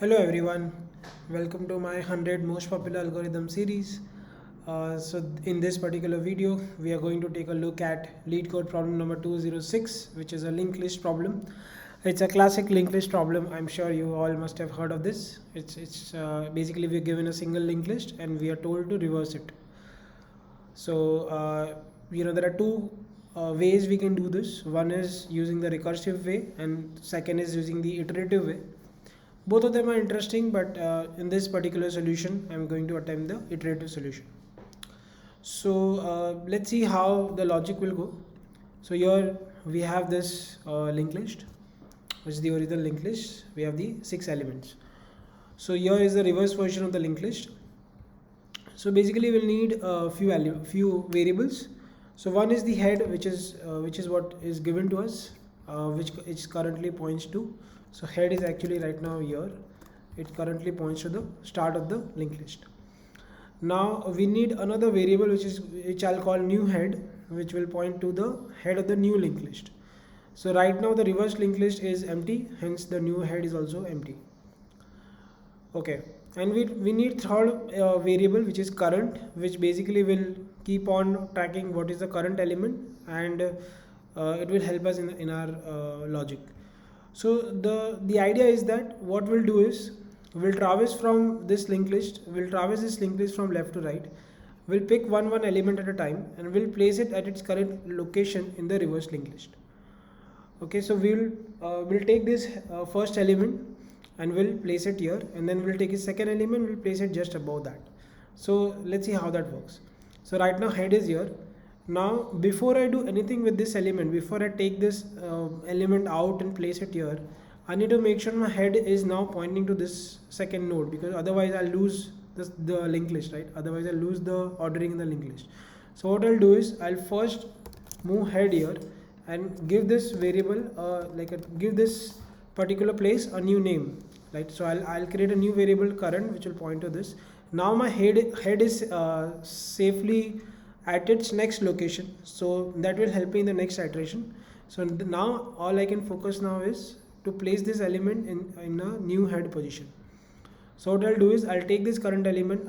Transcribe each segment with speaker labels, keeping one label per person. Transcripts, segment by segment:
Speaker 1: Hello everyone, welcome to my 100 most popular algorithm series. In this particular video, we are going to take a look at lead code problem number 206, which is a linked list problem. It's a classic linked list problem. I'm sure you all must have heard of this. It's basically we're given a single linked list and we are told to reverse it. There are two ways we can do this. One is using the recursive way, and second is using the iterative way. Both of them are interesting, but in this particular solution, I'm going to attempt the iterative solution. Let's see how the logic will go. So here we have this linked list, which is the original linked list. We have the 6 elements. So here is the reverse version of the linked list. So basically we'll need a few variables. So one is the head, which is what is given to us, which it currently points to. So head is actually right now here. It currently points to the start of the linked list. Now we need another variable which I'll call new head, which will point to the head of the new linked list. So right now the reverse linked list is empty, hence the new head is also empty. Okay, and we need third variable, which is current, which basically will keep on tracking what is the current element, and it will help us in our logic. So the idea is that what we'll do is we'll traverse from this linked list, from left to right. We'll pick one element at a time and we'll place it at its current location in the reverse linked list. Okay, so we'll take this first element and we'll place it here, and then we'll take its second element, we'll place it just above that. So let's see how that works. So right now head is here. Now before I do anything with this element, before I take this element out and place it here, I need to make sure my head is now pointing to this second node, because otherwise I'll lose the linked list, right? Otherwise I'll lose the ordering in the linked list. So what I'll do is I'll first move head here and give this variable give this particular place a new name, right? So I'll create a new variable current, which will point to this. Now my head is safely at its next location, so that will help me in the next iteration. So now all I can focus now is to place this element in a new head position. So what I'll do is I'll take this current element,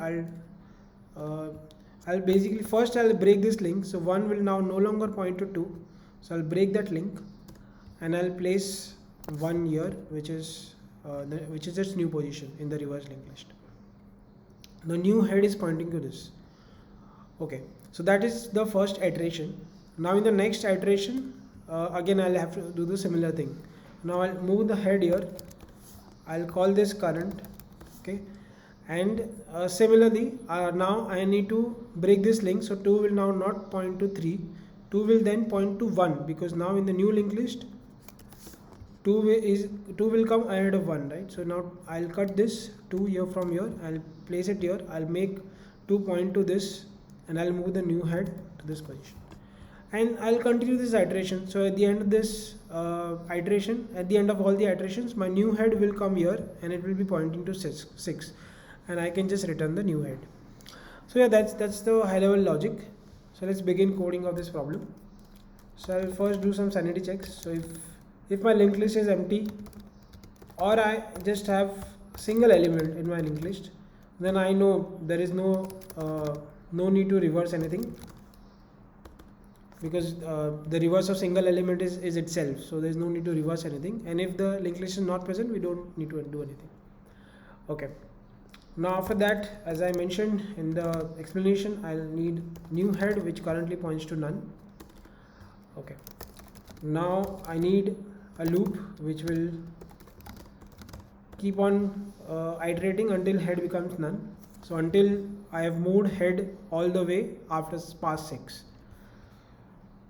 Speaker 1: I'll basically first I'll break this link. So 1 will now no longer point to 2, so I'll break that link and I'll place 1 here, which is its new position in the reverse linked list. The new head is pointing to this. Okay, so that is the first iteration. Now in the next iteration, again I'll have to do the similar thing. Now I'll move the head here, I'll call this current. Okay, and similarly now I need to break this link. So 2 will now not point to 3, 2 will then point to 1, because now in the new linked list 2 will come ahead of 1, right? So now I'll cut this 2 here from here, I'll place it here, I'll make 2 point to this, and I'll move the new head to this position, and I'll continue this iteration. So at the end of this at the end of all the iterations, my new head will come here and it will be pointing to 6, and I can just return the new head. So yeah, that's the high level logic. So let's begin coding of this problem. So I'll first do some sanity checks. So if my linked list is empty, or I just have single element in my linked list, then I know there is no need to reverse anything, because the reverse of single element is itself, so there is no need to reverse anything. And if the linked list is not present, we don't need to do anything. Okay, now after that, as I mentioned in the explanation, I'll need new head, which currently points to none. Okay, now I need a loop which will keep on iterating until head becomes none. So until I have moved head all the way after past 6.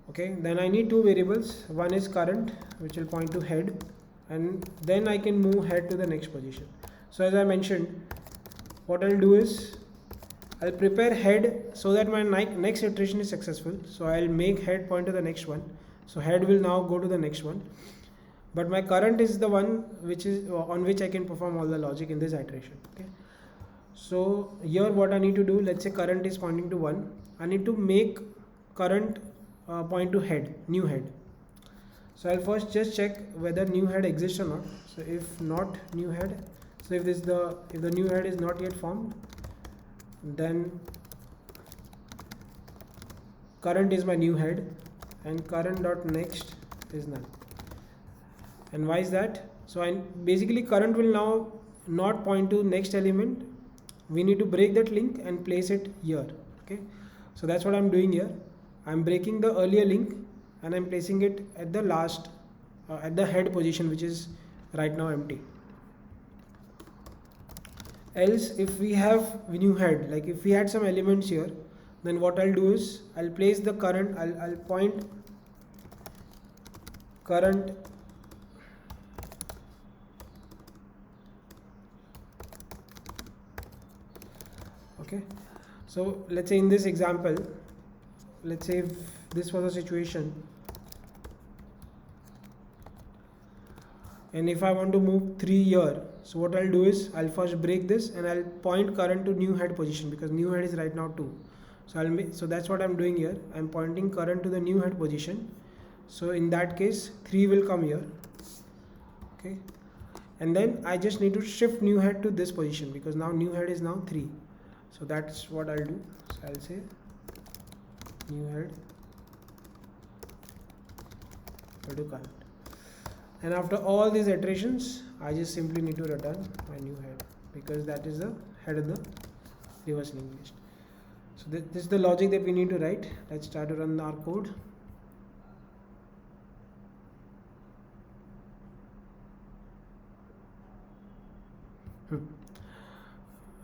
Speaker 1: Okay, then I need two variables. One is current, which will point to head, and then I can move head to the next position. So as I mentioned, what I'll do is I'll prepare head so that my next iteration is successful. So I'll make head point to the next one. So head will now go to the next one, but my current is the one which is on which I can perform all the logic in this iteration. Okay, so here what I need to do, let's say current is pointing to 1, I need to make current point to head, new head. So I'll first just check whether new head exists or not. So if not new head, So if the new head is not yet formed, then current is my new head and current dot next is none. And why is that? So basically current will now not point to next element. We need to break that link and place it here. Okay, so that's what I'm doing here. I'm breaking the earlier link and I'm placing it at the last at the head position, which is right now empty. Else if we have new head, like if we had some elements here, then what I'll do is I'll place the current, I'll point current okay. So let's say in this example, let's say if this was a situation and if I want to move 3 here, so what I'll do is I'll first break this and I'll point current to new head position, because new head is right now 2. So that's what I'm doing here. I'm pointing current to the new head position. So in that case 3 will come here. Okay, and then I just need to shift new head to this position, because now new head is now 3. So that's what I'll do. So I'll say new head equal to current, and after all these iterations I just simply need to return my new head, because that is the head of the reverse linked list. So this is the logic that we need to write. Let's try to run our code.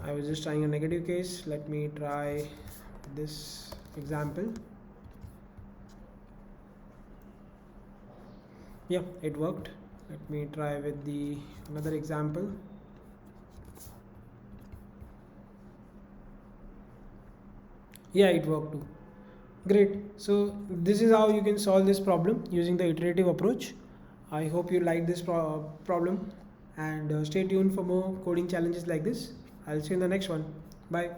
Speaker 1: I was just trying a negative case. Let me try this example. Yeah, it worked. Let me try with the another example. Yeah, it worked too. Great. So this is how you can solve this problem using the iterative approach. I hope you like this problem, and stay tuned for more coding challenges like this. I'll see you in the next one. Bye.